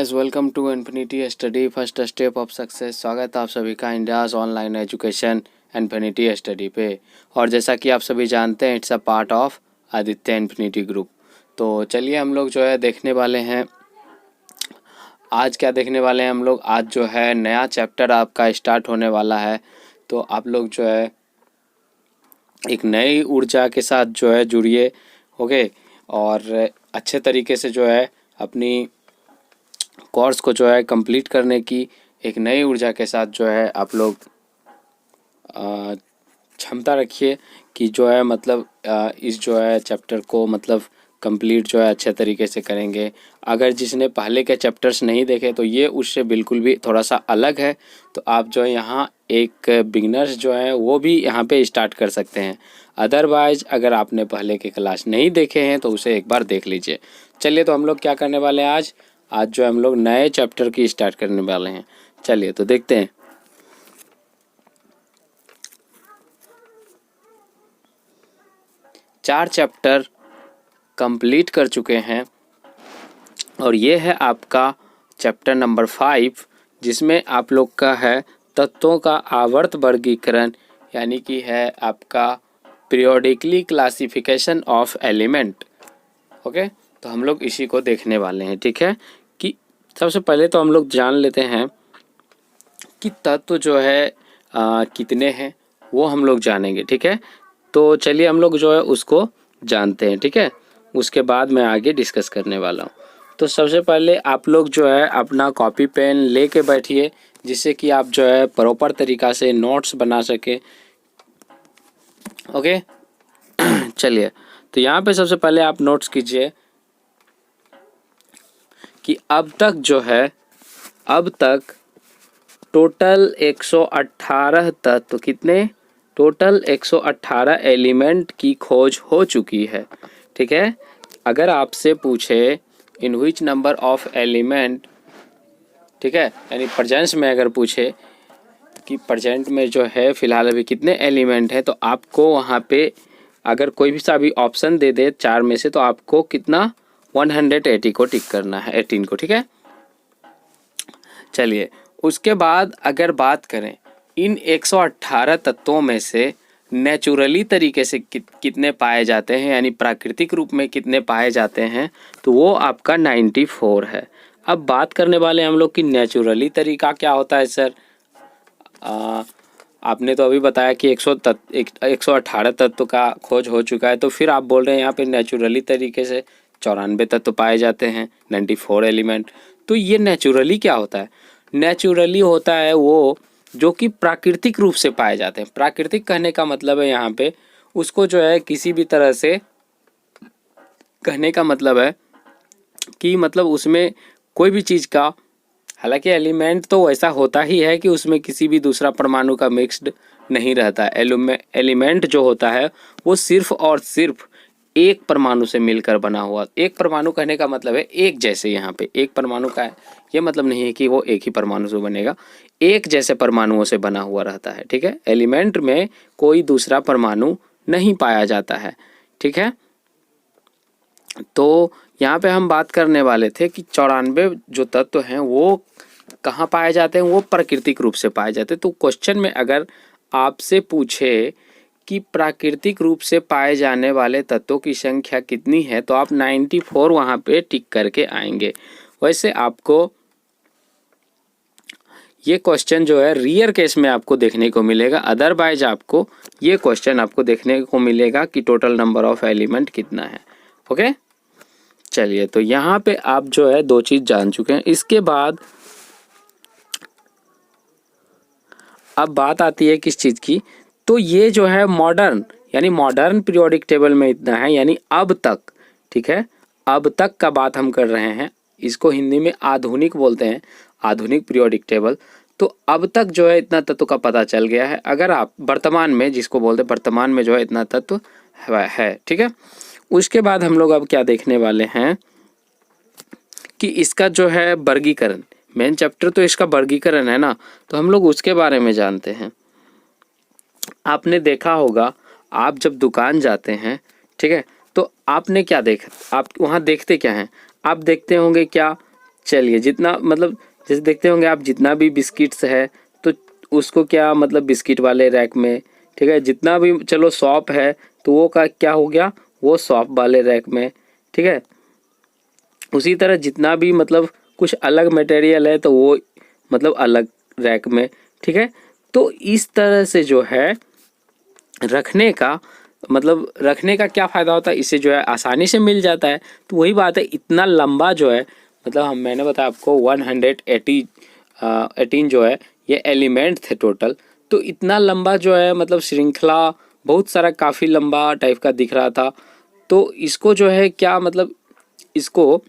Guys, welcome to Infinity Study first step of success. स्वागत है आप सभी का India's online education Infinity Study पे। और जैसा कि आप सभी जानते हैं, it's a part of Aditya Infinity group. तो चलिए हम लोग जो है देखने वाले हैं आज क्या देखने वाले हैं हम लोग। आज जो है नया चैप्टर आपका स्टार्ट होने वाला है। तो आप लोग जो है एक नई ऊर्जा के साथ जो है जुड़िए, ओके। और अच्छे तरीके से जो है अपनी कोर्स को जो है कंप्लीट करने की एक नई ऊर्जा के साथ जो है आप लोग क्षमता रखिए कि जो है मतलब इस जो है चैप्टर को मतलब कंप्लीट जो है अच्छे तरीके से करेंगे। अगर जिसने पहले के चैप्टर्स नहीं देखे तो ये उससे बिल्कुल भी थोड़ा सा अलग है। तो आप जो है यहाँ एक बिगिनर्स जो है वो भी यहाँ पे स्टार्ट कर सकते हैं। अदरवाइज अगर आपने पहले के क्लास नहीं देखे हैं तो उसे एक बार देख लीजिए। चलिए, तो हम लोग क्या करने वाले हैं आज जो हम लोग नए चैप्टर की स्टार्ट करने वाले हैं। चलिए तो देखते हैं। चार चैप्टर कंप्लीट कर चुके हैं और ये है आपका चैप्टर नंबर 5, जिसमें आप लोग का है तत्वों का आवर्त वर्गीकरण, यानी कि है आपका periodically classification of element. Okay, तो हम लोग इसी को देखने वाले हैं। ठीक है, कि सबसे पहले तो हम लोग जान लेते हैं कि तत्व जो है कितने हैं, वो हम लोग जानेंगे। ठीक है, तो चलिए हम लोग जो है उसको जानते हैं। ठीक है, उसके बाद मैं आगे डिस्कस करने वाला हूँ। तो सबसे पहले आप लोग जो है अपना कॉपी पेन लेके बैठिए, जिससे कि आप जो है प्रॉपर तरीक़ा से नोट्स बना सके। ओके चलिए, तो यहाँ पे सबसे पहले आप नोट्स कीजिए कि अब तक टोटल 118 तत्व, कितने टोटल 118 एलिमेंट की खोज हो चुकी है। ठीक है, अगर आपसे पूछे इन विच नंबर ऑफ एलिमेंट, ठीक है, यानी प्रेजेंस में अगर पूछे कि प्रेजेंट में जो है फ़िलहाल अभी कितने एलिमेंट हैं, तो आपको वहाँ पे अगर कोई भी सा भी ऑप्शन दे दे 4 में से, तो आपको कितना 180 को टिक करना है, 18 को। ठीक है, चलिए उसके बाद अगर बात करें इन 118 तत्वों में से नेचुरली तरीके से कितने पाए जाते हैं, यानी प्राकृतिक रूप में कितने पाए जाते हैं, तो वो आपका 94 है। अब बात करने वाले हम लोग कि नेचुरली तरीका क्या होता है सर। आपने तो अभी बताया कि 118 तत्व का खोज हो चुका है, तो फिर आप बोल रहे हैं यहाँ पे नेचुरली तरीके से 94 तत्व पाए जाते हैं, 94 एलिमेंट। तो ये नेचुरली क्या होता है? नेचुरली होता है वो जो कि प्राकृतिक रूप से पाए जाते हैं। प्राकृतिक कहने का मतलब है यहाँ पे उसको जो है किसी भी तरह से कहने का मतलब है कि मतलब उसमें कोई भी चीज़ का, हालांकि एलिमेंट तो वैसा होता ही है कि उसमें किसी भी दूसरा परमाणु का मिक्स्ड नहीं रहता है। एलिमेंट जो होता है वो सिर्फ और सिर्फ एक परमाणु से मिलकर बना हुआ। एक परमाणु कहने का मतलब है एक जैसे, यहाँ पे एक परमाणु का ये मतलब नहीं है कि वो एक ही परमाणु से बनेगा, एक जैसे परमाणुओं से बना हुआ रहता है। ठीक है, एलिमेंट में कोई दूसरा परमाणु नहीं पाया जाता है। ठीक है, तो यहाँ पे हम बात करने वाले थे कि 94 जो तत्व हैं वो कहाँ पाए जाते हैं, वो प्राकृतिक रूप से पाए जाते हैं। तो क्वेश्चन में अगर आपसे पूछे कि प्राकृतिक रूप से पाए जाने वाले तत्वों की संख्या कितनी है, तो आप 94 वहाँ पे टिक करके आएंगे। वैसे आपको ये क्वेश्चन जो है रियर केस में आपको देखने को मिलेगा, अदरवाइज आपको ये क्वेश्चन आपको देखने को मिलेगा कि टोटल नंबर ऑफ एलिमेंट कितना है। ओके, चलिए, तो यहाँ पे आप जो है दो चीज़ जान चुके हैं। इसके बाद अब बात आती है किस चीज़ की, तो ये जो है मॉडर्न, यानी मॉडर्न पीरियोडिक टेबल में इतना है, यानी अब तक। ठीक है, अब तक का बात हम कर रहे हैं, इसको हिंदी में आधुनिक बोलते हैं, आधुनिक पीरियोडिक टेबल। तो अब तक जो है इतना तत्व का पता चल गया है। अगर आप वर्तमान में, जिसको बोलते हैं वर्तमान में, जो है इतना तत्व है। ठीक है, उसके बाद हम लोग अब क्या देखने वाले हैं कि इसका जो है वर्गीकरण, मेन चैप्टर तो इसका वर्गीकरण है ना, तो हम लोग उसके बारे में जानते हैं। आपने देखा होगा, आप जब दुकान जाते हैं, ठीक है, तो आपने क्या देखा, आप वहाँ देखते क्या हैं? आप देखते होंगे क्या, चलिए जितना मतलब जैसे देखते होंगे आप, जितना भी बिस्किट्स है तो उसको क्या मतलब बिस्किट वाले रैक में, ठीक है। जितना भी चलो सॉप है तो वो का क्या हो गया, वो सॉप वाले रैक में, ठीक है। उसी तरह जितना भी मतलब कुछ अलग मटेरियल है तो वो मतलब अलग रैक में, ठीक है। तो इस तरह से जो है रखने का मतलब रखने का क्या फ़ायदा होता है, इससे जो है आसानी से मिल जाता है। तो वही बात है, इतना लंबा जो है मतलब मैंने बताया आपको 118 जो है ये एलिमेंट थे टोटल। तो इतना लंबा जो है मतलब श्रृंखला बहुत सारा काफ़ी लंबा टाइप का दिख रहा था। तो इसको जो है क्या मतलब इसको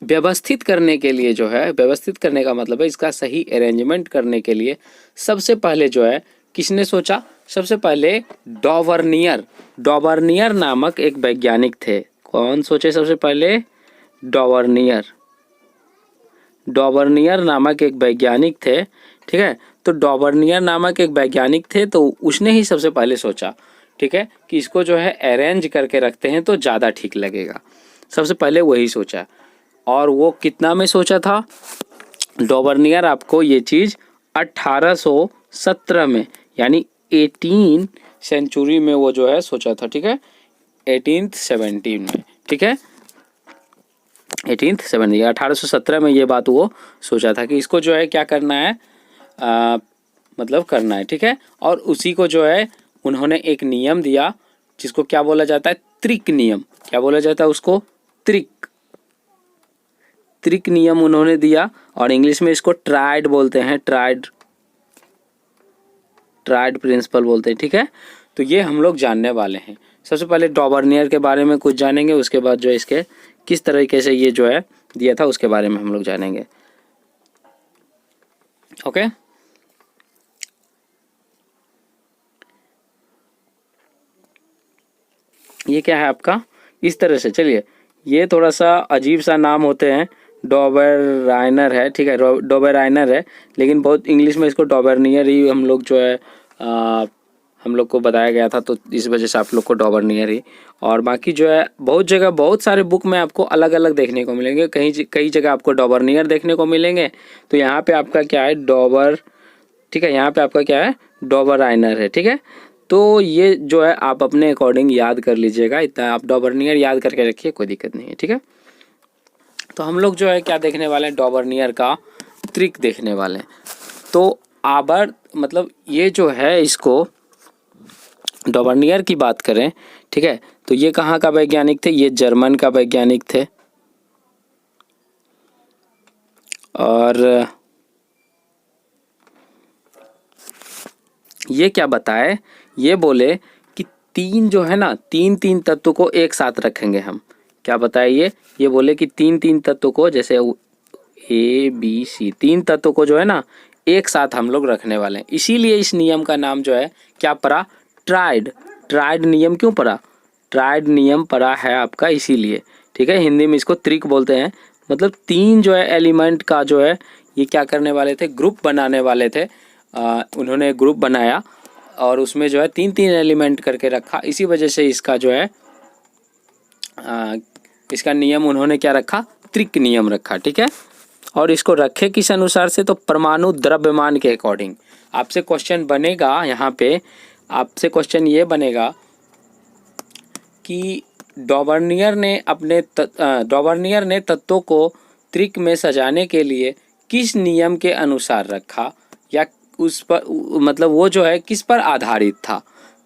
व्यवस्थित करने के लिए जो है, व्यवस्थित करने का मतलब है इसका सही अरेंजमेंट करने के लिए सबसे पहले जो है किसने सोचा, सबसे पहले डॉवर्नियर, डॉवर्नियर नामक एक वैज्ञानिक थे। कौन सोचे सबसे पहले, डॉवर्नियर, डॉवर्नियर नामक एक वैज्ञानिक थे, ठीक है। तो डॉवर्नियर नामक एक वैज्ञानिक थे तो उसने ही सबसे पहले सोचा, ठीक है, कि इसको जो है अरेंज करके रखते हैं तो ज़्यादा ठीक लगेगा। सबसे पहले वही सोचा। और वो कितना में सोचा था डॉवर्नियर, आपको ये चीज़ 1817 में यानी 18 सेंचुरी में वो जो है सोचा था, ठीक है, 1817 में, ठीक है, 1817 में ये बात वो सोचा था कि इसको जो है क्या करना है, मतलब करना है, ठीक है। और उसी को जो है उन्होंने एक नियम दिया जिसको क्या बोला जाता है, त्रिक नियम। क्या बोला जाता है उसको, त्रिक, त्रिक नियम उन्होंने दिया। और इंग्लिश में इसको ट्राइड बोलते हैं, ट्राइड, ट्राइड प्रिंसिपल बोलते हैं, ठीक है। तो ये हम लोग जानने वाले हैं। सबसे पहले डॉवर्नियर के बारे में कुछ जानेंगे, उसके बाद जो इसके किस तरीके से ये जो है दिया था उसके बारे में हम लोग जानेंगे। ओके, ये क्या है आपका, इस तरह से, चलिए ये थोड़ा सा अजीब सा नाम होते हैं, डॉबरराइनर है, ठीक है, डॉबरराइनर है, लेकिन बहुत इंग्लिश में इसको डॉबर्नियर ही हम लोग जो है हम लोग को बताया गया था, तो इस वजह से आप लोग को डॉबर्नियर ही। और बाकी जो है बहुत जगह बहुत सारे बुक में आपको अलग अलग देखने को मिलेंगे, कई जगह आपको डॉबर्नियर देखने को मिलेंगे। तो यहाँ पे आपका क्या है, डॉबर, ठीक है, यहाँ पे आपका क्या है, डॉबरराइनर है, ठीक है। तो ये जो है आप अपने अकॉर्डिंग याद कर लीजिएगा, इतना आप डॉबर्नियर याद करके रखिए, कोई दिक्कत नहीं है, ठीक है। तो हम लोग जो है क्या देखने वाले हैं, डॉबर्नियर का ट्रिक देखने वाले हैं। तो आबर मतलब ये जो है, इसको डॉबर्नियर की बात करें, ठीक है, तो ये कहाँ का वैज्ञानिक थे, ये जर्मन का वैज्ञानिक थे। और ये क्या बताए, ये बोले कि तीन जो है ना, तीन तीन तत्व को एक साथ रखेंगे हम। क्या बताए ये बोले कि तीन तीन तत्व को, जैसे ABC, तीन तत्व को जो है ना एक साथ हम लोग रखने वाले हैं। इसीलिए इस नियम का नाम जो है क्या पड़ा, ट्राइड। ट्राइड नियम क्यों पड़ा, ट्राइड नियम पड़ा है आपका इसीलिए, ठीक है। हिंदी में इसको त्रिक बोलते हैं। मतलब तीन जो है एलिमेंट का जो है ये क्या करने वाले थे, ग्रुप बनाने वाले थे। उन्होंने ग्रुप बनाया और उसमें जो है तीन तीन एलिमेंट करके रखा। इसी वजह से इसका जो है इसका नियम उन्होंने क्या रखा, त्रिक नियम रखा, ठीक है। और इसको रखे किस अनुसार से, तो परमाणु द्रव्यमान के अकॉर्डिंग। आपसे क्वेश्चन बनेगा यहाँ पे, आपसे क्वेश्चन ये बनेगा कि डॉबर्नियर ने तत्वों को त्रिक में सजाने के लिए किस नियम के अनुसार रखा, या उस पर मतलब वो जो है किस पर आधारित था।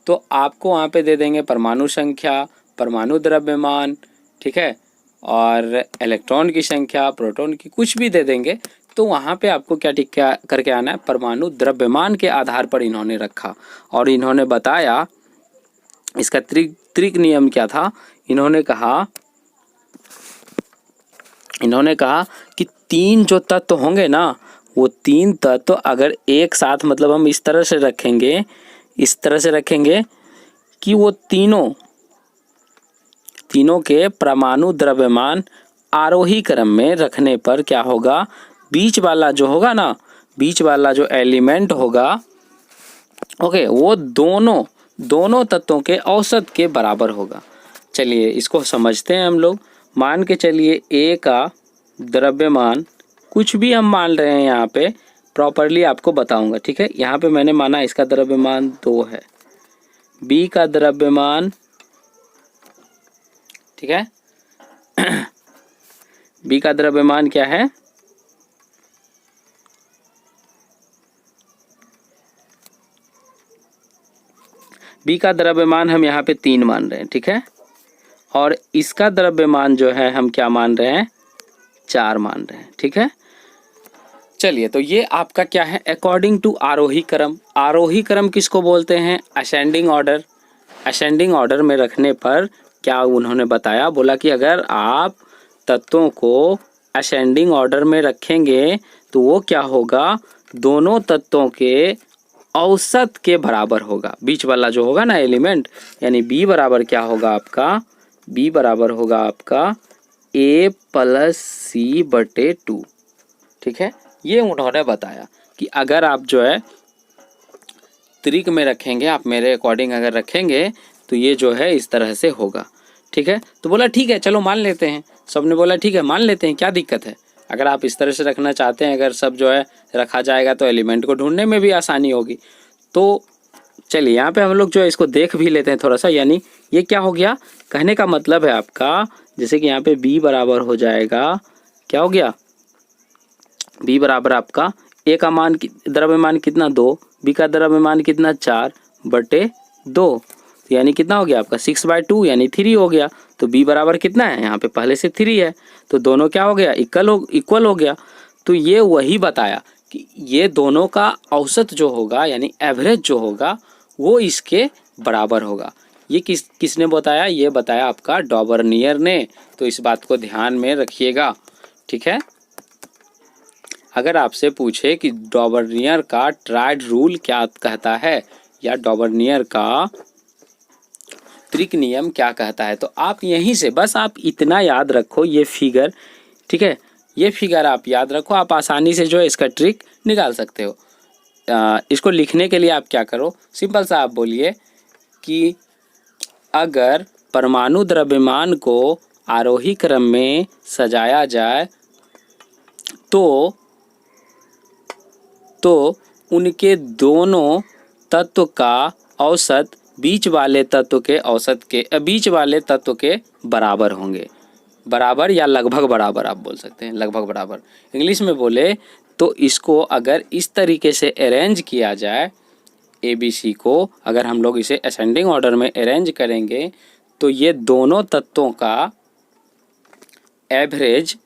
तो आपको वहाँ पे दे देंगे परमाणु संख्या, परमाणु द्रव्यमान, ठीक है, और इलेक्ट्रॉन की संख्या, प्रोटॉन की, कुछ भी दे देंगे। तो वहाँ पे आपको क्या टिक करके आना है, परमाणु द्रव्यमान के आधार पर इन्होंने रखा। और इन्होंने बताया इसका त्रिक नियम क्या था। इन्होंने कहा कि तीन जो तत्व होंगे ना, वो तीन तत्व अगर एक साथ मतलब हम इस तरह से रखेंगे, इस तरह से रखेंगे कि वो तीनों के परमाणु द्रव्यमान आरोही क्रम में रखने पर क्या होगा, बीच वाला जो होगा ना, बीच वाला जो एलिमेंट होगा, ओके, वो दोनों तत्वों के औसत के बराबर होगा। चलिए इसको समझते हैं हम लोग। मान के चलिए A का द्रव्यमान कुछ भी हम मान रहे हैं यहाँ पे प्रॉपरली आपको बताऊंगा, ठीक है। यहाँ पे मैंने माना इसका द्रव्यमान 2 है, बी का द्रव्यमान, ठीक है, बी का द्रव्यमान क्या है, बी का द्रव्यमान हम यहाँ पे 3 मान रहे हैं, ठीक है। और इसका द्रव्यमान जो है हम क्या मान रहे हैं, 4 मान रहे हैं, ठीक है। चलिए, तो ये आपका क्या है, अकॉर्डिंग टू आरोही क्रम। आरोही क्रम किसको बोलते हैं, असेंडिंग ऑर्डर। असेंडिंग ऑर्डर में रखने पर क्या उन्होंने बताया, बोला कि अगर आप तत्वों को असेंडिंग ऑर्डर में रखेंगे तो वो क्या होगा, दोनों तत्वों के औसत के बराबर होगा, बीच वाला जो होगा ना एलिमेंट, यानी बी बराबर क्या होगा आपका, बी बराबर होगा आपका a प्लस सी बटे 2, ठीक है। ये उन्होंने बताया कि अगर आप जो है त्रिक में रखेंगे, आप मेरे अकॉर्डिंग अगर रखेंगे तो ये जो है इस तरह से होगा, ठीक है। तो बोला ठीक है, चलो मान लेते हैं, सबने बोला ठीक है मान लेते हैं, क्या दिक्कत है। अगर आप इस तरह से रखना चाहते हैं, अगर सब जो है रखा जाएगा तो एलिमेंट को ढूंढने में भी आसानी होगी। तो चलिए यहाँ पे हम लोग जो है इसको देख भी लेते हैं थोड़ा सा, यानी ये क्या हो गया, कहने का मतलब है आपका, जैसे कि यहाँ पे b बराबर हो जाएगा, क्या हो गया, b बराबर आपका a का मान द्रव्यमान कितना 2, b का द्रव्यमान कितना 4 बटे 2, यानी कितना हो गया आपका 6/2 यानी 3 हो गया। तो b बराबर कितना है, यहाँ पे पहले से 3 है, तो दोनों क्या हो गया, इक्वल हो गया। तो ये वही बताया कि ये दोनों का औसत जो होगा यानी एवरेज जो होगा वो इसके बराबर होगा। ये किसने बताया, ये बताया आपका डॉबर्नियर ने। तो इस बात को ध्यान में रखिएगा, ठीक है। अगर आपसे पूछे कि डॉबर्नियर का ट्राइड रूल क्या कहता है या डॉबर्नियर का त्रिक नियम क्या कहता है, तो आप यहीं से बस आप इतना याद रखो, ये फिगर, ठीक है, ये फिगर आप याद रखो, आप आसानी से जो है इसका ट्रिक निकाल सकते हो। इसको लिखने के लिए आप क्या करो, सिंपल सा आप बोलिए कि अगर परमाणु द्रव्यमान को आरोही क्रम में सजाया जाए तो उनके दोनों तत्व का औसत बीच वाले तत्व के बराबर होंगे। बराबर या लगभग बराबर आप बोल सकते हैं, लगभग बराबर इंग्लिश में बोले तो इसको अगर इस तरीके से अरेंज किया जाए, ABC को अगर हम लोग इसे असेंडिंग ऑर्डर में अरेंज करेंगे तो ये दोनों तत्वों का एवरेज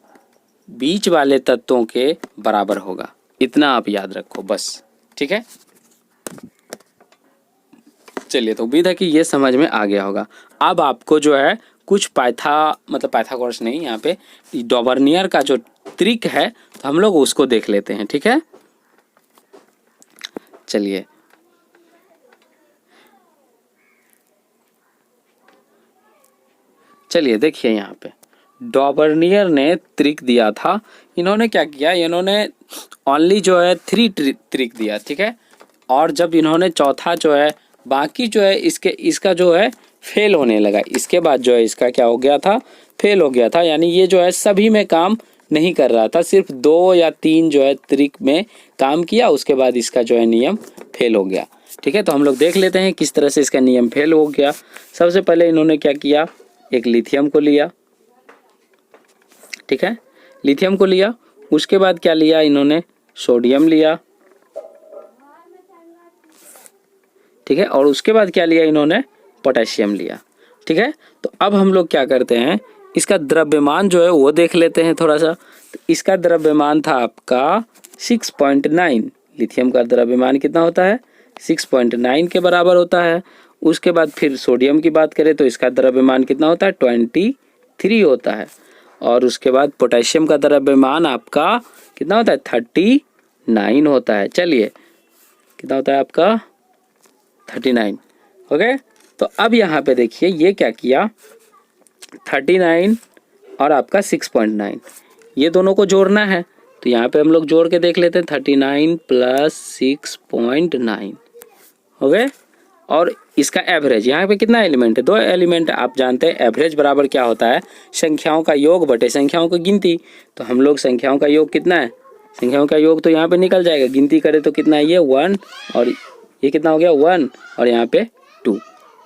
बीच वाले तत्वों के बराबर होगा। इतना आप याद रखो बस, ठीक है। चलिए, तो उम्मीद है कि ये समझ में आ गया होगा। अब आपको जो है कुछ पाइथागोरस नहीं, यहाँ पे डॉबर्नियर का जो ट्रिक है तो हम लोग उसको देख लेते हैं, ठीक है। चलिए देखिए, यहाँ पे डॉबर्नियर ने ट्रिक दिया था। इन्होंने क्या किया, इन्होंने ओनली जो है 3 ट्रिक दिया, ठीक है। और जब इन्होंने चौथा जो है बाकी जो है इसका जो है फेल होने लगा, इसके बाद जो है इसका क्या हो गया था, फेल हो गया था, यानी ये जो है सभी में काम नहीं कर रहा था, सिर्फ 2 या 3 जो है ट्रिक में काम किया, उसके बाद इसका जो है नियम फेल हो गया, ठीक है। तो हम लोग देख लेते हैं किस तरह से इसका नियम फेल हो गया। सबसे पहले इन्होंने क्या किया, एक लिथियम को लिया, ठीक है, लिथियम को लिया। उसके बाद क्या लिया इन्होंने, सोडियम लिया, ठीक है। और उसके बाद क्या लिया इन्होंने, पोटेशियम लिया, ठीक है। तो अब हम लोग क्या करते हैं, इसका द्रव्यमान जो है वो देख लेते हैं थोड़ा सा। तो इसका द्रव्यमान था आपका 6.9, लिथियम का द्रव्यमान कितना होता है, 6.9 के बराबर होता है। उसके बाद फिर सोडियम की बात करें तो इसका द्रव्यमान कितना होता है, 23 होता है। और उसके बाद पोटेशियम का द्रव्यमान आपका कितना होता है, 39 होता है। चलिए, कितना होता है आपका, 39, ओके। तो अब यहाँ पे देखिए ये क्या किया, 39 और आपका 6.9, ये दोनों को जोड़ना है। तो यहाँ पे हम लोग जोड़ के देख लेते हैं, 39 + 6.9, ओके। और इसका एवरेज, यहाँ पे कितना एलिमेंट है, 2 एलिमेंट। आप जानते हैं एवरेज बराबर क्या होता है, संख्याओं का योग बटे संख्याओं की गिनती। तो हम लोग संख्याओं का योग कितना है, संख्याओं का योग तो यहाँ पे निकल जाएगा, गिनती करें तो कितना है ये 1, और ये कितना हो गया 1, और यहाँ पे 2।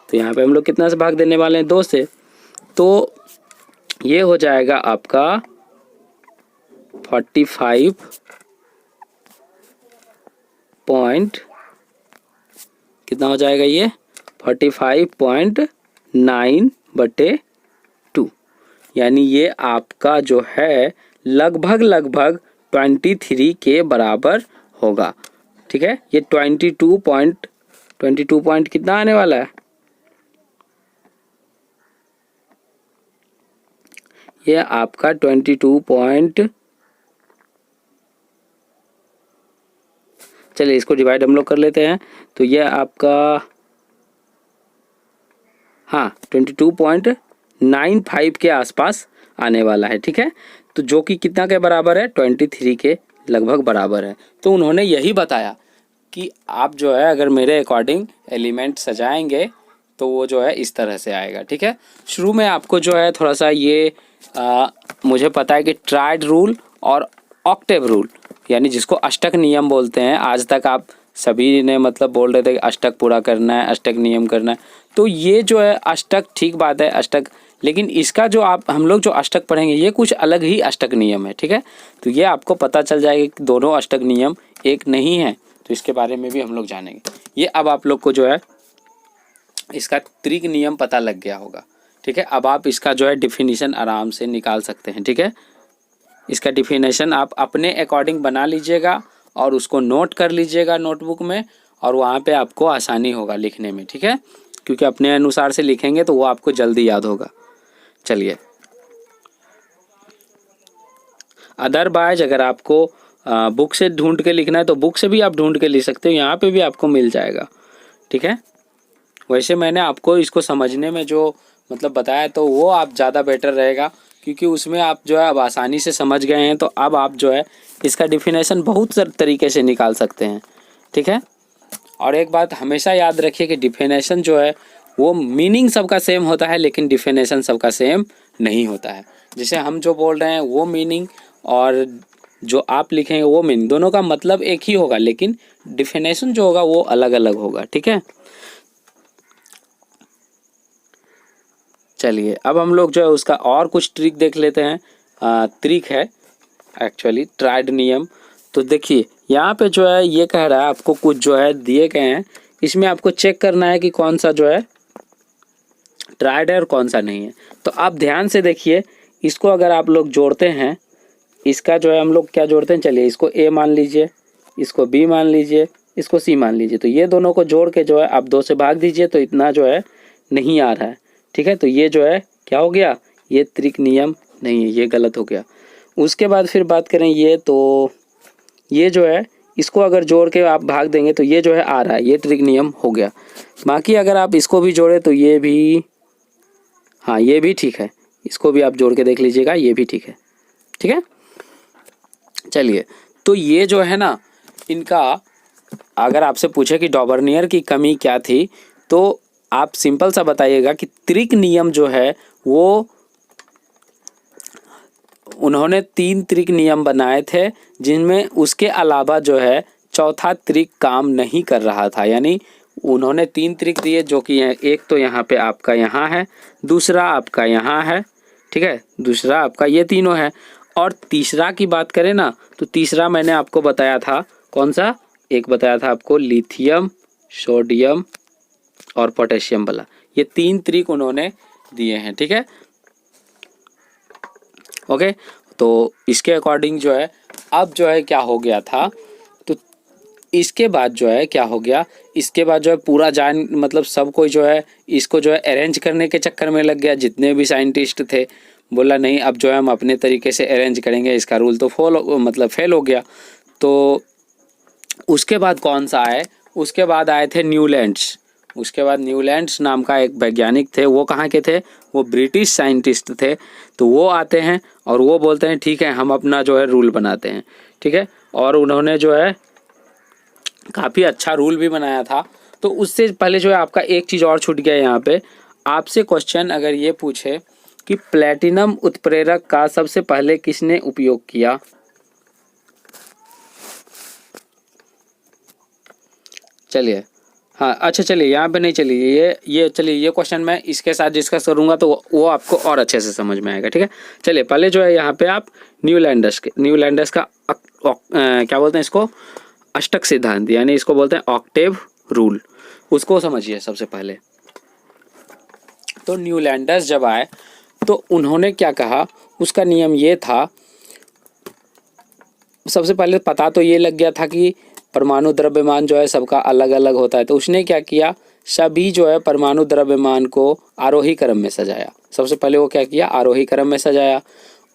तो यहाँ पे हम लोग कितना से भाग देने वाले हैं, 2 से। तो ये हो जाएगा आपका 45 पॉइंट, कितना हो जाएगा ये 45.9/2, यानी ये आपका जो है लगभग 23 के बराबर होगा। ठीक है, ये 22 पॉइंट कितना आने वाला है, ये आपका 22 पॉइंट, चलिए इसको डिवाइड हम लोग कर लेते हैं। तो ये आपका, हाँ 22.95 के आसपास आने वाला है। ठीक है, तो जो कि कितना के बराबर है, 23 के लगभग बराबर है। तो उन्होंने यही बताया कि आप जो है अगर मेरे अकॉर्डिंग एलिमेंट सजाएंगे तो वो जो है इस तरह से आएगा। ठीक है, शुरू में आपको जो है थोड़ा सा ये मुझे पता है कि ट्राइड रूल और ऑक्टेव रूल, यानी जिसको अष्टक नियम बोलते हैं, आज तक आप सभी ने मतलब बोल रहे थे कि अष्टक पूरा करना है, अष्टक नियम करना है। तो ये जो है अष्टक, ठीक बात है अष्टक, लेकिन इसका जो हम लोग जो अष्टक पढ़ेंगे ये कुछ अलग ही अष्टक नियम है। ठीक है, तो ये आपको पता चल जाएगा कि दोनों अष्टक नियम एक नहीं है, तो इसके बारे में भी हम लोग जानेंगे। ये अब आप लोग को जो है इसका त्रिक नियम पता लग गया होगा। ठीक है, अब आप इसका जो है डिफिनीशन आराम से निकाल सकते हैं। ठीक है, इसका डिफिनेशन आप अपने अकॉर्डिंग बना लीजिएगा और उसको नोट कर लीजिएगा नोटबुक में, और वहाँ पे आपको आसानी होगा लिखने में। ठीक है, क्योंकि अपने अनुसार से लिखेंगे तो वो आपको जल्दी याद होगा। चलिए, अदरवाइज अगर आपको बुक से ढूंढ के लिखना है तो बुक से भी आप ढूंढ के लिख सकते हो, यहाँ पे भी आपको मिल जाएगा। ठीक है, वैसे मैंने आपको इसको समझने में जो मतलब बताया तो वो आप ज़्यादा बेटर रहेगा, क्योंकि उसमें आप जो है अब आसानी से समझ गए हैं। तो अब आप जो है इसका डिफिनेशन बहुत तरीके से निकाल सकते हैं। ठीक है, और एक बात हमेशा याद रखिए कि डिफिनेशन जो है वो मीनिंग सबका सेम होता है, लेकिन डिफिनेशन सबका सेम नहीं होता है। जैसे हम जो बोल रहे हैं वो मीनिंग और जो आप लिखेंगे वो मीनिंग, दोनों का मतलब एक ही होगा, लेकिन डिफिनेशन जो होगा वो अलग अलग होगा। ठीक है, चलिए अब हम लोग जो है उसका और कुछ ट्रिक देख लेते हैं। ट्रिक है एक्चुअली ट्राइड नियम। तो देखिए यहाँ पे जो है ये कह रहा है आपको कुछ जो है दिए गए हैं, इसमें आपको चेक करना है कि कौन सा जो है ट्राइड है और कौन सा नहीं है। तो आप ध्यान से देखिए, इसको अगर आप लोग जोड़ते हैं, इसका जो है हम लोग क्या जोड़ते हैं, चलिए इसको ए मान लीजिए, इसको बी मान लीजिए, इसको सी मान लीजिए। तो ये दोनों को जोड़ के जो है आप 2 से भाग दीजिए, तो इतना जो है नहीं आ रहा है। ठीक है, तो ये जो है क्या हो गया, ये त्रिक नियम नहीं है, ये गलत हो गया। उसके बाद फिर बात करें ये, तो ये जो है इसको अगर जोड़ के आप भाग देंगे तो ये जो है आ रहा है, ये त्रिक नियम हो गया। बाकी अगर आप इसको भी जोड़े तो ये भी, हाँ ये भी ठीक है, इसको भी आप जोड़ के देख लीजिएगा, ये भी ठीक है। ठीक है, चलिए तो ये जो है ना, इनका अगर आपसे पूछे कि डॉबर्नियर की कमी क्या थी, तो आप सिंपल सा बताइएगा कि त्रिक नियम जो है वो उन्होंने 3 त्रिक नियम बनाए थे, जिनमें उसके अलावा जो है चौथा त्रिक काम नहीं कर रहा था। यानी उन्होंने 3 त्रिक दिए, जो कि एक तो यहाँ पे आपका यहाँ है, दूसरा आपका यहाँ है, ठीक है, दूसरा आपका ये तीनों है, और तीसरा की बात करें ना तो तीसरा मैंने आपको बताया था कौन सा, एक बताया था आपको लिथियम, सोडियम और पोटेशियम वाला, ये 3 त्रिक उन्होंने दिए हैं। ठीक है, ओके, तो इसके अकॉर्डिंग जो है अब जो है क्या हो गया था, तो इसके बाद जो है क्या हो गया, इसके बाद जो है पूरा जान मतलब सब कोई जो है इसको जो है अरेंज करने के चक्कर में लग गया। जितने भी साइंटिस्ट थे बोला नहीं अब जो है हम अपने तरीके से अरेंज करेंगे, इसका रूल तो फेल हो गया। तो उसके बाद कौन सा आए, उसके बाद आए थे न्यूलैंड्स। उसके बाद न्यूलैंड्स नाम का एक वैज्ञानिक थे, वो कहाँ के थे, वो ब्रिटिश साइंटिस्ट थे। तो वो आते हैं और वो बोलते हैं ठीक है हम अपना जो है रूल बनाते हैं। ठीक है, और उन्होंने जो है काफ़ी अच्छा रूल भी बनाया था। तो तो उससे पहले जो है आपका एक चीज़ और छूट गया यहाँ पे। आपसे क्वेश्चन अगर ये पूछे कि प्लेटिनम उत्प्रेरक का सबसे पहले किसने उपयोग किया? चलिए, हाँ अच्छा चलिए यहाँ पे नहीं, चलिए ये चलिए ये क्वेश्चन मैं इसके साथ डिस्कस करूँगा तो वो आपको और अच्छे से समझ में आएगा, ठीक है। चलिए पहले जो है यहाँ पे आप न्यूलैंडस का क्या बोलते हैं इसको, अष्टक सिद्धांत, यानी इसको बोलते हैं ऑक्टेव रूल, उसको समझिए सबसे पहले। तो न्यूलैंडस जब आए तो उन्होंने क्या कहा, उसका नियम ये था, सबसे पहले पता तो ये लग गया था कि परमाणु द्रव्यमान जो है सबका अलग अलग होता है। तो उसने क्या किया, सभी जो है परमाणु द्रव्यमान को आरोही क्रम में सजाया। सबसे पहले वो क्या किया, आरोही क्रम में सजाया।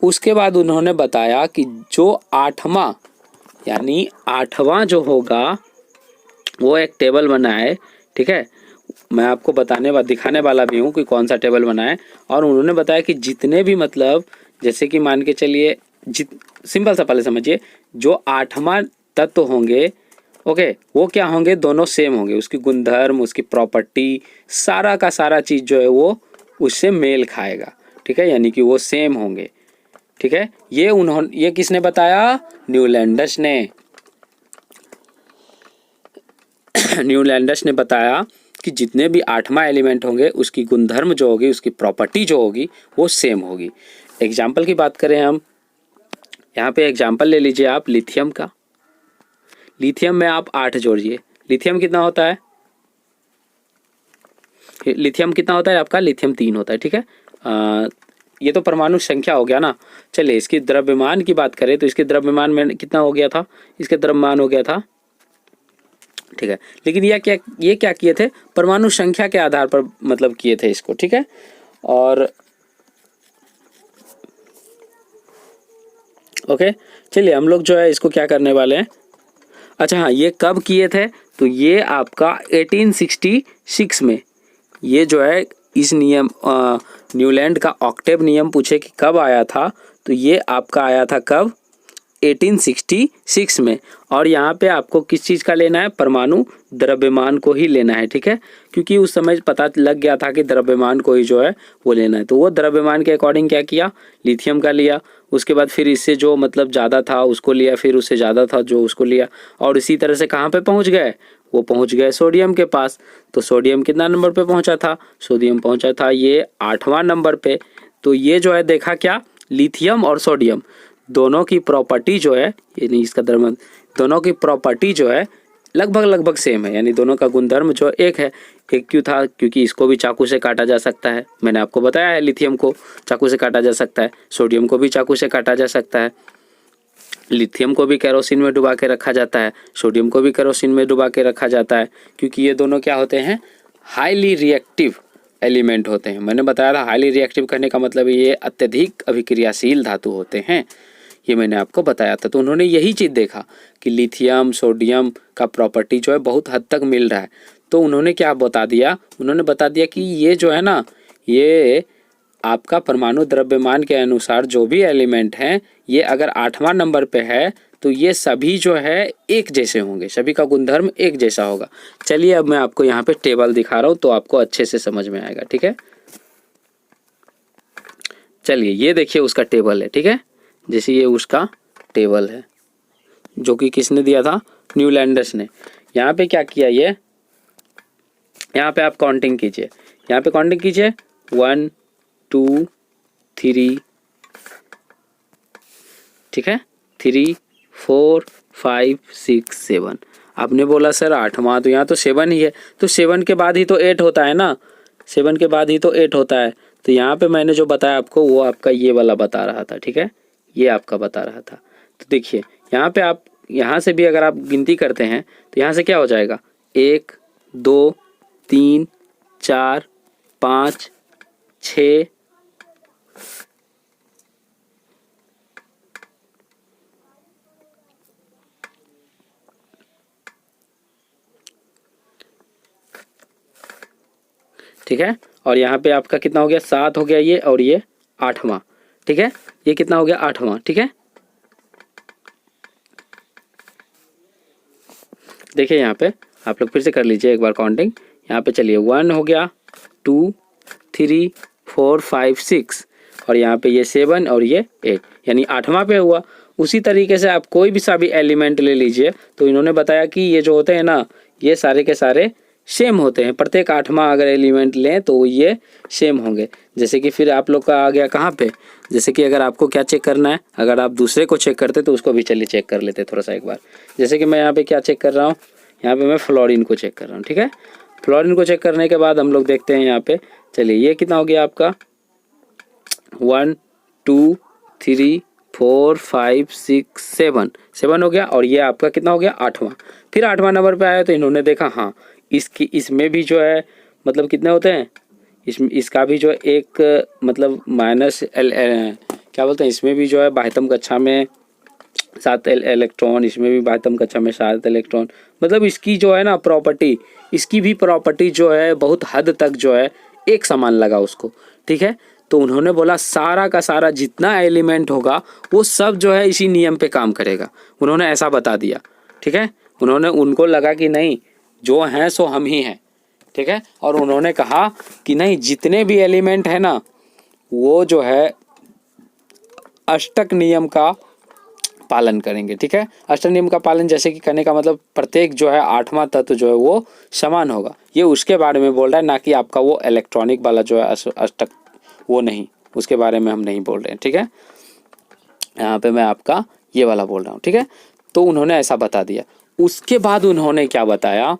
उसके बाद उन्होंने बताया कि जो आठवां, यानी आठवां जो होगा वो एक टेबल बनाए, ठीक है। मैं आपको दिखाने वाला भी हूँ कि कौन सा टेबल बनाए। और उन्होंने बताया कि जितने भी मतलब जैसे कि मान के चलिए, सिंपल सा पहले समझिए, जो आठवां तत्व होंगे, ओके, वो क्या होंगे, दोनों सेम होंगे, उसकी गुणधर्म, उसकी प्रॉपर्टी, सारा का सारा चीज़ जो है वो उससे मेल खाएगा, ठीक है, यानी कि वो सेम होंगे, ठीक है। ये किसने बताया, न्यूलैंडस ने न्यूलैंडस ने बताया कि जितने भी आठवां एलिमेंट होंगे उसकी गुणधर्म जो होगी, उसकी प्रॉपर्टी जो होगी वो सेम होगी। एग्जाम्पल की बात करें हम, यहाँ पे एग्जाम्पल ले लीजिए आप लिथियम का। लिथियम में आप 8 जोड़िए, लिथियम कितना होता है, लिथियम कितना होता है आपका, लिथियम 3 होता है, ठीक है। ये तो परमाणु संख्या हो गया ना। चलिए इसकी द्रव्यमान की बात करें तो इसके द्रव्यमान में कितना हो गया था, इसके द्रव्यमान हो गया था, ठीक है। लेकिन ये क्या किए थे, परमाणु संख्या के आधार पर मतलब किए थे इसको, ठीक है। और ओके, चलिए हम लोग जो है इसको क्या करने वाले हैं, अच्छा हाँ, ये कब किए थे, तो ये आपका 1866 में, ये जो है इस नियम न्यूलैंड का ऑक्टेव नियम पूछे कि कब आया था, तो ये आपका आया था कब, 1866 में। और यहाँ पे आपको किस चीज़ का लेना है, परमाणु द्रव्यमान को ही लेना है, ठीक है, क्योंकि उस समय पता लग गया था कि द्रव्यमान को ही जो है वो लेना है। तो वो द्रव्यमान के अकॉर्डिंग क्या किया, लिथियम का लिया, उसके बाद फिर इससे जो मतलब ज़्यादा था उसको लिया, फिर उससे ज़्यादा था जो उसको लिया, और इसी तरह से कहाँ पे पहुँच गए, वो पहुँच गए सोडियम के पास। तो सोडियम कितना नंबर पे पहुँचा था, सोडियम पहुँचा था ये 8वां नंबर पे। तो ये जो है देखा क्या, लिथियम और सोडियम दोनों की प्रॉपर्टी जो है, यानी इसका द्रव्यमान, दोनों की प्रॉपर्टी जो है लगभग सेम है, यानी दोनों का गुणधर्म जो एक है। एक क्यों था, क्योंकि इसको भी चाकू से काटा जा सकता है, मैंने आपको बताया है, लिथियम को चाकू से काटा जा सकता है, सोडियम को भी चाकू से काटा जा सकता है, लिथियम को भी केरोसिन में डुबा के रखा जाता है, सोडियम को भी केरोसिन में डुबा के रखा जाता है, क्योंकि ये दोनों क्या होते हैं, हाईली रिएक्टिव एलिमेंट होते हैं। मैंने बताया था हाईली रिएक्टिव करने का मतलब ये अत्यधिक अभिक्रियाशील धातु होते हैं, ये मैंने आपको बताया था। तो उन्होंने यही चीज़ देखा कि लिथियम सोडियम का प्रॉपर्टी जो है बहुत हद तक मिल रहा है। तो उन्होंने क्या बता दिया, उन्होंने बता दिया कि ये जो है ना, ये आपका परमाणु द्रव्यमान के अनुसार जो भी एलिमेंट हैं, ये अगर 8वां नंबर पे है तो ये सभी जो है एक जैसे होंगे, सभी का गुणधर्म एक जैसा होगा। चलिए अब मैं आपको यहाँ पे टेबल दिखा रहा हूँ तो आपको अच्छे से समझ में आएगा, ठीक है। चलिए ये देखिए उसका टेबल है, ठीक है, जैसे ये उसका टेबल है जो कि किसने दिया था, न्यूलैंडस ने। यहाँ पे क्या किया, ये यहाँ पे आप काउंटिंग कीजिए, यहाँ पे काउंटिंग कीजिए, 1 2 3, ठीक है, 3 4 5 6 7। आपने बोला सर 8वां, तो यहाँ तो 7 ही है, तो 7 के बाद ही तो 8 होता है ना, 7 के बाद ही तो 8 होता है। तो यहाँ पे मैंने जो बताया आपको वो आपका ये वाला बता रहा था, ठीक है, ये आपका बता रहा था। तो देखिए यहाँ पे आप यहाँ से भी अगर आप गिनती करते हैं तो यहाँ से क्या हो जाएगा, 1 2 3 4 5 6, ठीक है, और यहाँ पे आपका कितना हो गया, 7 हो गया ये, और ये 8वां, ठीक है, ये कितना हो गया, 8वां, ठीक है। देखिए यहाँ पे आप लोग फिर से कर लीजिए एक बार काउंटिंग। यहाँ पे चलिए 1 हो गया, 2, 3, 4, 5, 6 और यहाँ पे ये 7 और ये 8 यानी 8वां पे हुआ। उसी तरीके से आप कोई भी सा भी एलिमेंट ले लीजिए तो इन्होंने बताया कि ये जो होते हैं ना ये सारे के सारे सेम होते हैं। प्रत्येक 8वां अगर एलिमेंट लें तो ये सेम होंगे। जैसे कि फिर आप लोग का आ गया कहाँ पे, जैसे कि अगर आपको क्या चेक करना है, अगर आप दूसरे को चेक करते तो उसको भी चलिए चेक कर लेते थोड़ा सा एक बार। जैसे कि मैं यहाँ पे क्या चेक कर रहा हूँ, यहाँ पे मैं फ्लोरीन को चेक कर रहा हूँ। ठीक है, फ्लोरीन को चेक करने के बाद हम लोग देखते हैं यहाँ पे, चलिए ये कितना हो गया आपका 1, 2, 3, 4, 5, 6, 7 हो गया और ये आपका कितना हो गया 8वां। फिर 8वां नंबर पे आया तो इन्होंने देखा हाँ इसमें भी जो है मतलब कितने होते हैं, इसका भी जो है एक मतलब माइनस क्या बोलते हैं, इसमें भी जो है बाह्यतम कक्षा में 7 इलेक्ट्रॉन, इसमें भी बाह्यतम कक्षा में 7 इलेक्ट्रॉन। मतलब इसकी जो है ना प्रॉपर्टी, इसकी भी प्रॉपर्टी जो है बहुत हद तक जो है एक समान लगा उसको। ठीक है, तो उन्होंने बोला सारा का सारा जितना एलिमेंट होगा वो सब जो है इसी नियम पे काम करेगा। उन्होंने ऐसा बता दिया। ठीक है, उनको लगा कि नहीं जो हैं सो हम ही हैं। ठीक है, और उन्होंने कहा कि नहीं जितने भी एलिमेंट है ना वो जो है अष्टक नियम का पालन करेंगे। ठीक है, अष्टक नियम का पालन जैसे कि करने का मतलब प्रत्येक जो है 8वां तत्व जो है वो समान होगा। ये उसके बारे में बोल रहा है, ना कि आपका वो इलेक्ट्रॉनिक वाला जो है अष्टक, वो नहीं, उसके बारे में हम नहीं बोल रहे हैं। ठीक है, यहाँ पे मैं आपका ये वाला बोल रहा हूँ। ठीक है, तो उन्होंने ऐसा बता दिया। उसके बाद उन्होंने क्या बताया,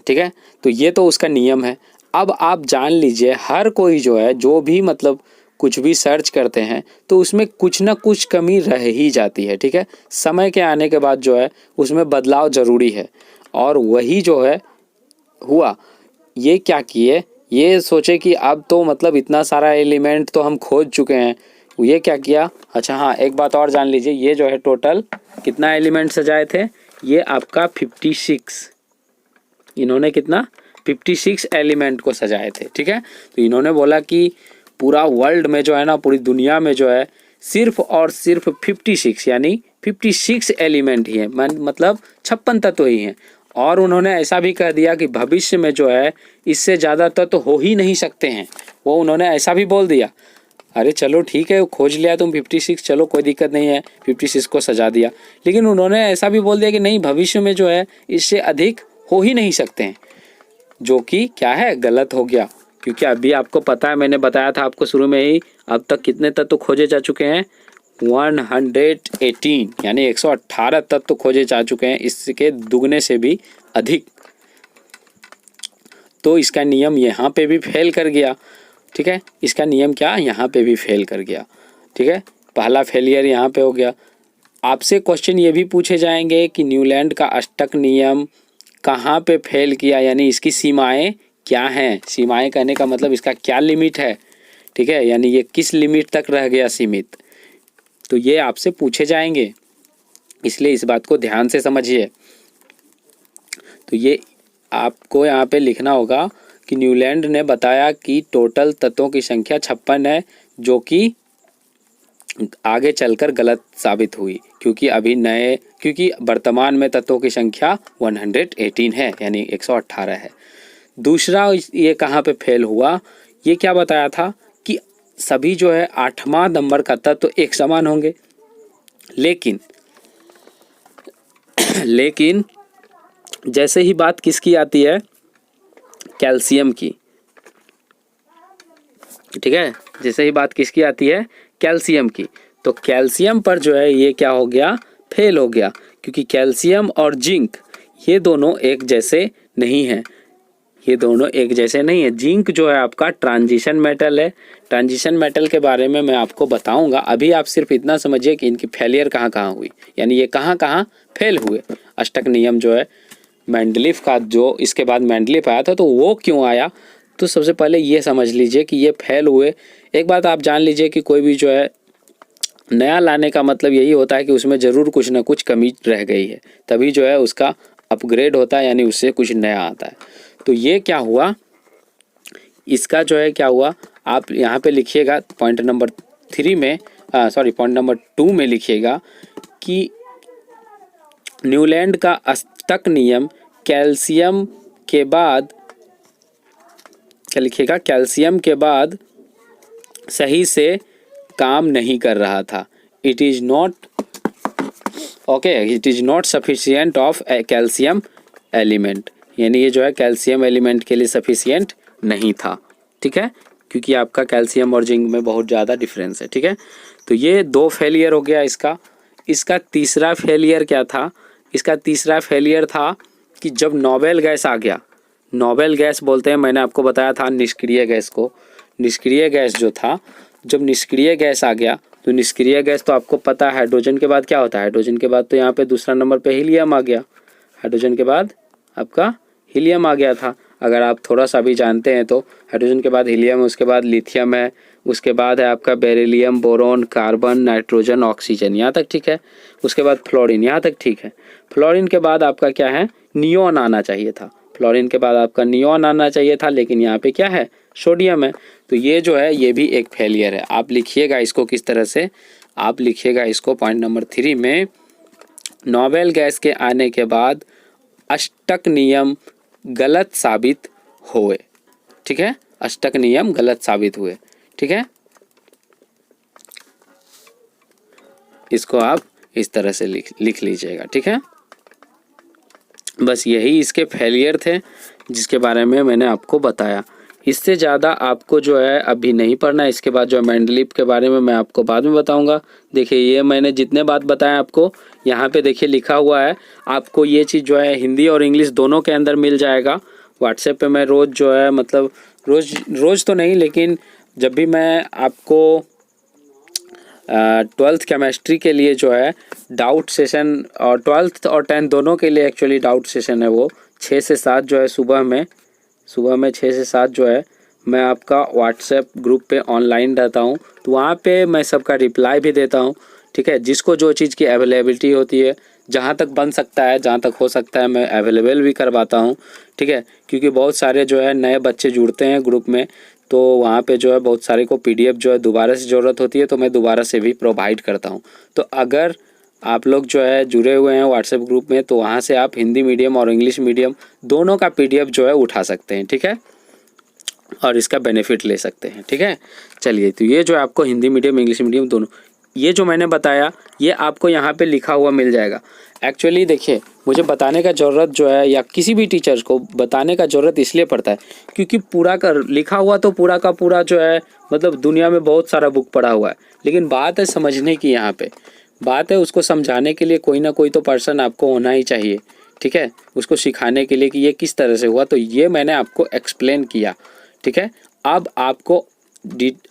ठीक है, तो ये तो उसका नियम है। अब आप जान लीजिए हर कोई जो है जो भी मतलब कुछ भी सर्च करते हैं तो उसमें कुछ ना कुछ कमी रह ही जाती है। ठीक है, समय के आने के बाद जो है उसमें बदलाव ज़रूरी है। और वही जो है हुआ, ये क्या किए, ये सोचे कि अब तो मतलब इतना सारा एलिमेंट तो हम खोज चुके हैं। ये क्या किया, अच्छा हाँ एक बात और जान लीजिए, ये जो है टोटल कितना एलिमेंट सजाए थे, ये आपका 56, इन्होंने कितना 56 एलिमेंट को सजाए थे। ठीक है, तो इन्होंने बोला कि पूरा वर्ल्ड में जो है ना, पूरी दुनिया में जो है सिर्फ और सिर्फ 56 यानी 56 एलिमेंट ही है, मतलब 56 तत्व ही हैं। और उन्होंने ऐसा भी कह दिया कि भविष्य में जो है इससे ज़्यादा तत्व हो ही नहीं सकते हैं। वो उन्होंने ऐसा भी बोल दिया। अरे चलो ठीक है, खोज लिया तुम 56, चलो कोई दिक्कत नहीं है, 56 को सजा दिया। लेकिन उन्होंने ऐसा भी बोल दिया कि नहीं भविष्य में जो है इससे अधिक हो ही नहीं सकते हैं, जो कि क्या है गलत हो गया। क्योंकि अभी आपको पता है, मैंने बताया था आपको शुरू में ही, अब तक कितने तत्व खोजे जा चुके हैं 118 यानी 118 तत्व खोजे जा चुके हैं, इसके दुगने से भी अधिक। तो इसका नियम यहाँ पे भी फेल कर गया। ठीक है, इसका नियम क्या यहाँ पे भी फेल कर गया। ठीक है, पहला फेलियर यहाँ पे हो गया। आपसे क्वेश्चन ये भी पूछे जाएंगे कि न्यूलैंड का अष्टक नियम कहाँ पे फेल किया, यानी इसकी सीमाएं क्या हैं। सीमाएं कहने का मतलब इसका क्या लिमिट है। ठीक है, यानी ये किस लिमिट तक रह गया सीमित, तो ये आपसे पूछे जाएंगे, इसलिए इस बात को ध्यान से समझिए। तो ये आपको यहाँ पे लिखना होगा कि न्यूलैंड ने बताया कि टोटल तत्वों की संख्या 56 है, जो कि आगे चलकर गलत साबित हुई, क्योंकि वर्तमान में तत्वों की संख्या 118 है यानी 118 है। दूसरा ये कहाँ पे फेल हुआ, ये क्या बताया था कि सभी जो है 8वां नंबर का तत्व एक समान होंगे। लेकिन जैसे ही बात किसकी आती है, कैल्शियम की। ठीक है, जैसे ही बात किसकी आती है, कैल्शियम की, तो कैल्शियम पर जो है ये क्या हो गया, फेल हो गया। क्योंकि कैल्शियम और जिंक ये दोनों एक जैसे नहीं हैं, ये दोनों एक जैसे नहीं है। जिंक जो है आपका ट्रांजिशन मेटल है। ट्रांजिशन मेटल के बारे में मैं आपको बताऊंगा, अभी आप सिर्फ इतना समझिए कि इनकी फेलियर कहाँ कहाँ हुई, यानी ये कहाँ कहाँ फेल हुए। अष्टक नियम जो है मेंडलीफ का, जो इसके बाद मेंडलीफ आया था, तो वो क्यों आया, तो सबसे पहले ये समझ लीजिए कि ये फेल हुए। एक बात आप जान लीजिए कि कोई भी जो है नया लाने का मतलब यही होता है कि उसमें ज़रूर कुछ ना कुछ कमी रह गई है, तभी जो है उसका अपग्रेड होता है, यानी उससे कुछ नया आता है। तो ये क्या हुआ, इसका जो है क्या हुआ, आप यहाँ पे लिखिएगा पॉइंट नंबर 3 में, पॉइंट नंबर 2 में लिखिएगा कि न्यूलैंड का अष्टक नियम कैल्शियम के बाद, क्या लिखिएगा, कैल्शियम के बाद सही से काम नहीं कर रहा था। It is not okay, it is not sufficient of calcium element, यानी ये जो है कैल्शियम एलिमेंट के लिए सफिशियंट नहीं था। ठीक है, क्योंकि आपका कैल्शियम और जिंक में बहुत ज़्यादा डिफरेंस है। ठीक है, तो ये 2 फेलियर हो गया इसका। इसका तीसरा फेलियर क्या था? इसका तीसरा फेलियर था कि जब नोबेल गैस आ गया, नोबेल गैस बोलते हैं, मैंने आपको बताया था निष्क्रिय गैस को। निष्क्रिय गैस जो था, जब निष्क्रिय गैस आ गया तो निष्क्रिय गैस तो आपको पता है हाइड्रोजन के बाद क्या होता है, हाइड्रोजन के बाद तो यहाँ पे दूसरा नंबर पे हीलियम आ गया। हाइड्रोजन के बाद आपका हीलियम आ गया था, अगर आप थोड़ा सा भी जानते हैं तो। हाइड्रोजन के बाद हीलियम है, उसके बाद लिथियम है, उसके बाद है आपका beryllium, boron, carbon, nitrogen, oxygen, यहाँ तक ठीक है। उसके बाद फ्लोरीन, यहाँ तक ठीक है। फ्लोरीन के बाद आपका क्या है, नियोन आना चाहिए था। फ्लोरीन के बाद आपका नियोन आना चाहिए था, लेकिन यहाँ पे क्या है, सोडियम है। तो ये जो है ये भी एक फेलियर है। आप लिखिएगा इसको किस तरह से, आप लिखिएगा इसको पॉइंट नंबर 3 में, नोबेल गैस के आने के बाद अष्टक नियम गलत साबित हुए। ठीक है, अष्टक नियम गलत साबित हुए। ठीक है, इसको आप इस तरह से लिख लीजिएगा। ठीक है, बस यही इसके फेलियर थे जिसके बारे में मैंने आपको बताया। इससे ज़्यादा आपको जो है अभी नहीं पढ़ना है। इसके बाद जो है मेंडलीव के बारे में मैं आपको बाद में बताऊंगा। देखिए ये मैंने जितने बात बताया आपको, यहाँ पे देखिए लिखा हुआ है। आपको ये चीज़ जो है हिंदी और इंग्लिश दोनों के अंदर मिल जाएगा। व्हाट्सएप पे मैं रोज़ जो है, मतलब रोज़ तो नहीं, लेकिन जब भी मैं आपको 12th केमिस्ट्री के लिए जो है डाउट सेशन, और 12th और 10th दोनों के लिए एक्चुअली डाउट सेशन है, वो 6 से 7 जो है सुबह में 6 से 7 जो है मैं आपका व्हाट्सएप ग्रुप पे ऑनलाइन रहता हूँ। तो वहाँ पे मैं सबका रिप्लाई भी देता हूँ। ठीक है, जिसको जो चीज़ की अवेलेबिलिटी होती है, जहाँ तक बन सकता है, जहाँ तक हो सकता है, मैं अवेलेबल भी करवाता हूँ। ठीक है, क्योंकि बहुत सारे जो है नए बच्चे जुड़ते हैं ग्रुप में, तो वहाँ पे जो है बहुत सारे को PDF जो है दोबारा से ज़रूरत होती है, तो मैं दोबारा से भी प्रोवाइड करता हूँ। तो अगर आप लोग जो है जुड़े हुए हैं व्हाट्सएप ग्रुप में, तो वहाँ से आप हिंदी मीडियम और इंग्लिश मीडियम दोनों का PDF जो है उठा सकते हैं। ठीक है, और इसका बेनिफिट ले सकते हैं। ठीक है, चलिए, तो ये जो है आपको हिंदी मीडियम इंग्लिश मीडियम दोनों, ये जो मैंने बताया ये आपको यहाँ पे लिखा हुआ मिल जाएगा। एक्चुअली देखिए, मुझे बताने का ज़रूरत जो है, या किसी भी टीचर्स को बताने का ज़रूरत इसलिए पड़ता है क्योंकि पूरा कर लिखा हुआ तो पूरा का पूरा जो है, मतलब दुनिया में बहुत सारा बुक पढ़ा हुआ है, लेकिन बात है समझने की। यहाँ पे बात है उसको समझाने के लिए कोई ना कोई तो पर्सन आपको होना ही चाहिए। ठीक है, उसको सिखाने के लिए कि ये किस तरह से हुआ, तो ये मैंने आपको एक्सप्लेन किया। ठीक है, अब आपको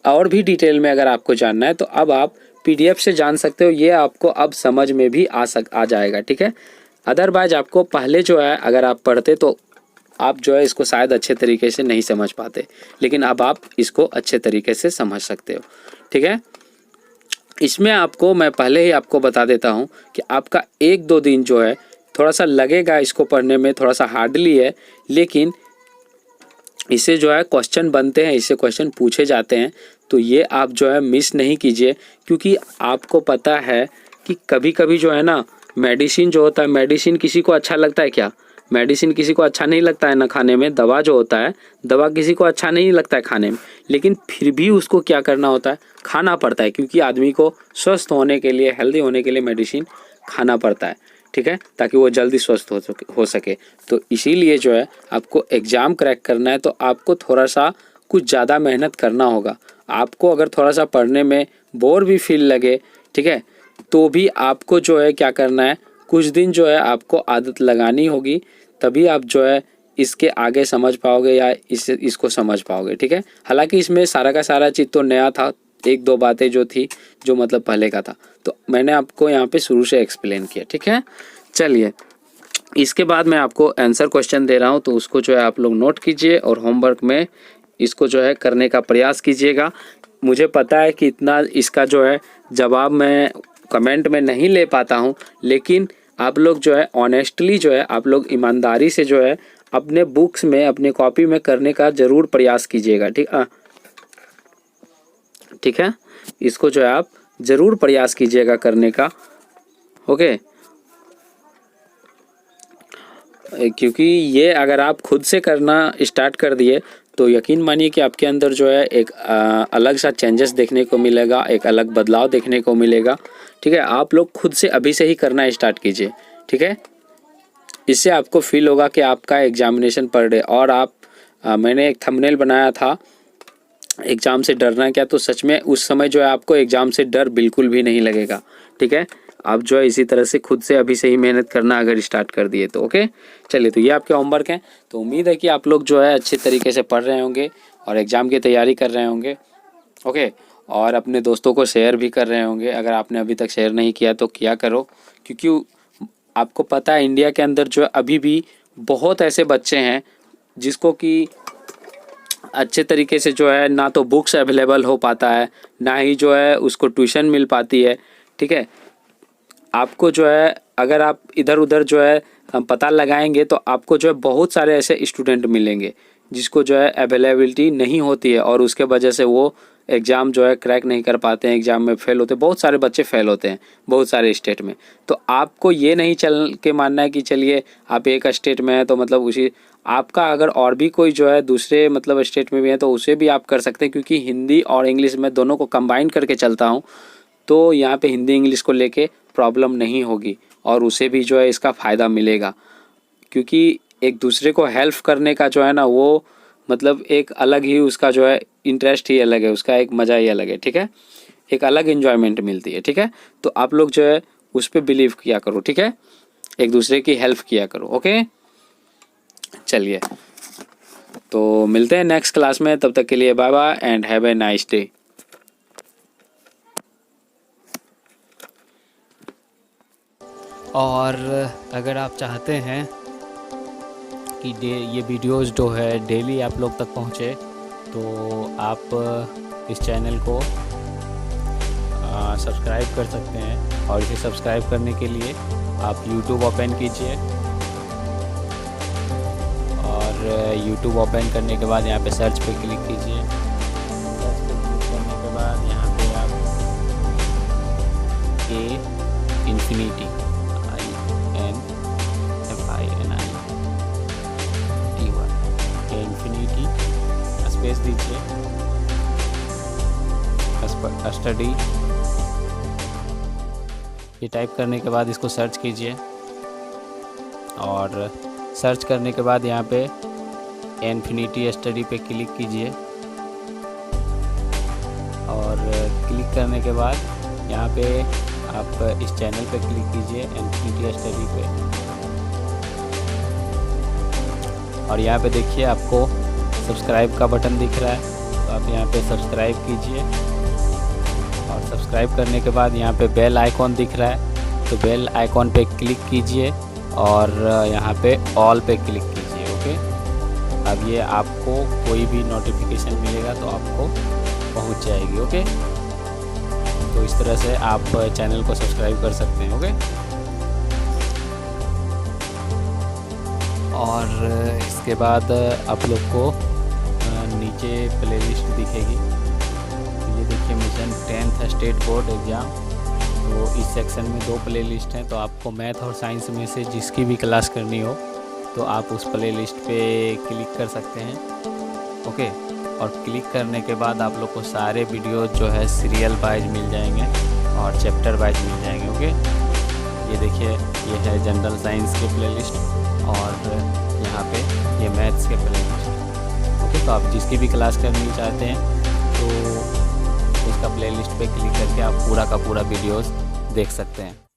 और भी डिटेल में अगर आपको जानना है तो अब आप PDF से जान सकते हो। ये आपको अब समझ में भी आ जाएगा। ठीक है, अदरवाइज आपको पहले जो है अगर आप पढ़ते तो आप जो है इसको शायद अच्छे तरीके से नहीं समझ पाते, लेकिन अब आप इसको अच्छे तरीके से समझ सकते हो। ठीक है, इसमें आपको मैं पहले ही आपको बता देता हूँ कि आपका 1-2 दिन जो है थोड़ा सा लगेगा इसको पढ़ने में, थोड़ा सा हार्डली है, लेकिन इससे जो है क्वेश्चन बनते हैं, इससे क्वेश्चन पूछे जाते हैं। तो ये आप जो है मिस नहीं कीजिए, क्योंकि आपको पता है कि कभी कभी जो है ना, मेडिसिन जो होता है, मेडिसिन किसी को अच्छा लगता है क्या? मेडिसिन किसी को अच्छा नहीं लगता है ना खाने में। दवा जो होता है, दवा किसी को अच्छा नहीं लगता है खाने में, लेकिन फिर भी उसको क्या करना होता है, खाना पड़ता है, क्योंकि आदमी को स्वस्थ होने के लिए, हेल्दी होने के लिए मेडिसिन खाना पड़ता है। ठीक है, ताकि वो जल्दी स्वस्थ हो सके। तो इसीलिए जो है आपको एग्ज़ाम क्रैक करना है तो आपको थोड़ा सा कुछ ज़्यादा मेहनत करना होगा। आपको अगर थोड़ा सा पढ़ने में बोर भी फील लगे, ठीक है, तो भी आपको जो है क्या करना है, कुछ दिन जो है आपको आदत लगानी होगी, तभी आप जो है इसके आगे समझ पाओगे या इसको समझ पाओगे। ठीक है, हालांकि इसमें सारा का सारा चीज़ तो नया था, 1-2 बातें जो थी जो मतलब पहले का था, तो मैंने आपको यहाँ पे शुरू से एक्सप्लेन किया। ठीक है, चलिए, इसके बाद मैं आपको आंसर क्वेश्चन दे रहा हूँ, तो उसको जो है आप लोग नोट कीजिए और होमवर्क में इसको जो है करने का प्रयास कीजिएगा। मुझे पता है कि इतना इसका जो है जवाब मैं कमेंट में नहीं ले पाता हूँ, लेकिन आप लोग जो है ऑनेस्टली जो है आप लोग ईमानदारी से जो है अपने बुक्स में, अपने कॉपी में करने का ज़रूर प्रयास कीजिएगा। ठीक है, इसको जो है आप ज़रूर प्रयास कीजिएगा करने का। ओके, क्योंकि ये अगर आप खुद से करना स्टार्ट कर दिए तो यकीन मानिए कि आपके अंदर जो है एक अलग सा चेंजेस देखने को मिलेगा, एक अलग बदलाव देखने को मिलेगा। ठीक है, आप लोग खुद से अभी से ही करना स्टार्ट कीजिए। ठीक है, इससे आपको फील होगा कि आपका एग्जामिनेशन पर डे और आप मैंने एक थंबनेल बनाया था एग्ज़ाम से डरना क्या, तो सच में उस समय जो है आपको एग्ज़ाम से डर बिल्कुल भी नहीं लगेगा। ठीक है, आप जो है इसी तरह से खुद से अभी से ही मेहनत करना अगर स्टार्ट कर दिए तो। ओके, चलिए, तो ये आपके होमवर्क हैं। तो उम्मीद है कि आप लोग जो है अच्छे तरीके से पढ़ रहे होंगे और एग्ज़ाम की तैयारी कर रहे होंगे। ओके, और अपने दोस्तों को शेयर भी कर रहे होंगे। अगर आपने अभी तक शेयर नहीं किया तो किया करो, क्योंकि आपको पता है इंडिया के अंदर जो है अभी भी बहुत ऐसे बच्चे हैं जिसको कि अच्छे तरीके से जो है ना तो बुक्स अवेलेबल हो पाता है, ना ही जो है उसको ट्यूशन मिल पाती है। ठीक है, आपको जो है अगर आप इधर उधर जो है पता लगाएंगे तो आपको जो है बहुत सारे ऐसे स्टूडेंट मिलेंगे जिसको जो है अवेलेबिलिटी नहीं होती है और उसके वजह से वो एग्ज़ाम जो है क्रैक नहीं कर पाते हैं, एग्ज़ाम में फ़ेल होते हैं। बहुत सारे बच्चे फ़ेल होते हैं बहुत सारे स्टेट में। तो आपको ये नहीं चल के मानना है कि चलिए आप एक स्टेट में हैं तो मतलब उसी आपका अगर और भी कोई जो है दूसरे मतलब स्टेट में भी है तो उसे भी आप कर सकते हैं, क्योंकि हिंदी और इंग्लिश में दोनों को कंबाइन करके चलता हूँ। तो यहाँ पे हिंदी इंग्लिश को लेके प्रॉब्लम नहीं होगी और उसे भी जो है इसका फ़ायदा मिलेगा, क्योंकि एक दूसरे को हेल्प करने का जो है ना वो मतलब एक अलग ही उसका जो है इंटरेस्ट ही अलग है, उसका एक मज़ा ही अलग है। ठीक है, एक अलग इन्जॉयमेंट मिलती है। ठीक है, तो आप लोग जो है उस पर बिलीव किया करो। ठीक है, एक दूसरे की हेल्प किया करो। ओके, चलिए, तो मिलते हैं नेक्स्ट क्लास में। तब तक के लिए bye bye and have a nice day. और अगर आप चाहते हैं कि ये वीडियोस जो है डेली आप लोग तक पहुँचे तो आप इस चैनल को सब्सक्राइब कर सकते हैं। और इसे सब्सक्राइब करने के लिए आप YouTube ओपन कीजिए और YouTube ओपन करने के बाद यहाँ पे सर्च पे क्लिक कीजिए। सर्च पे क्लिक करने के बाद यहाँ पे आप इन्फिनिटी इन्फिनिटी स्पेस दीजिए, स्टडी ये टाइप करने के बाद इसको सर्च कीजिए और सर्च करने के बाद यहाँ पे इन्फिनिटी स्टडी पे क्लिक कीजिए और क्लिक करने के बाद यहाँ पे आप इस चैनल पे क्लिक कीजिए इन्फिनिटी स्टडी पे और यहाँ पे देखिए आपको सब्सक्राइब का बटन दिख रहा है, तो आप यहाँ पे सब्सक्राइब कीजिए और सब्सक्राइब करने के बाद यहाँ पे बेल आइकॉन दिख रहा है, तो बेल आइकॉन पे क्लिक कीजिए और यहाँ पे ऑल पे क्लिक कीजिए। ओके, अब ये आपको कोई भी नोटिफिकेशन मिलेगा तो आपको पहुँच जाएगी। ओके, तो इस तरह से आप चैनल को सब्सक्राइब कर सकते हैं। ओके, और इसके बाद आप लोग को नीचे प्लेलिस्ट दिखेगी। तो ये देखिए mission 10th state board exam, तो इस सेक्शन में 2 प्लेलिस्ट हैं। तो आपको मैथ और साइंस में से जिसकी भी क्लास करनी हो तो आप उस प्लेलिस्ट पे क्लिक कर सकते हैं। ओके, और क्लिक करने के बाद आप लोग को सारे वीडियो जो है सीरियल वाइज मिल जाएंगे और चैप्टर वाइज मिल जाएंगे। ओके, ये देखिए ये है जनरल साइंस के प्लेलिस्ट और यहाँ पे ये मैथ्स के प्लेलिस्ट। ओके, तो आप जिसकी भी क्लास करनी चाहते हैं तो उसका प्लेलिस्ट पे क्लिक करके आप पूरा का पूरा वीडियोस देख सकते हैं।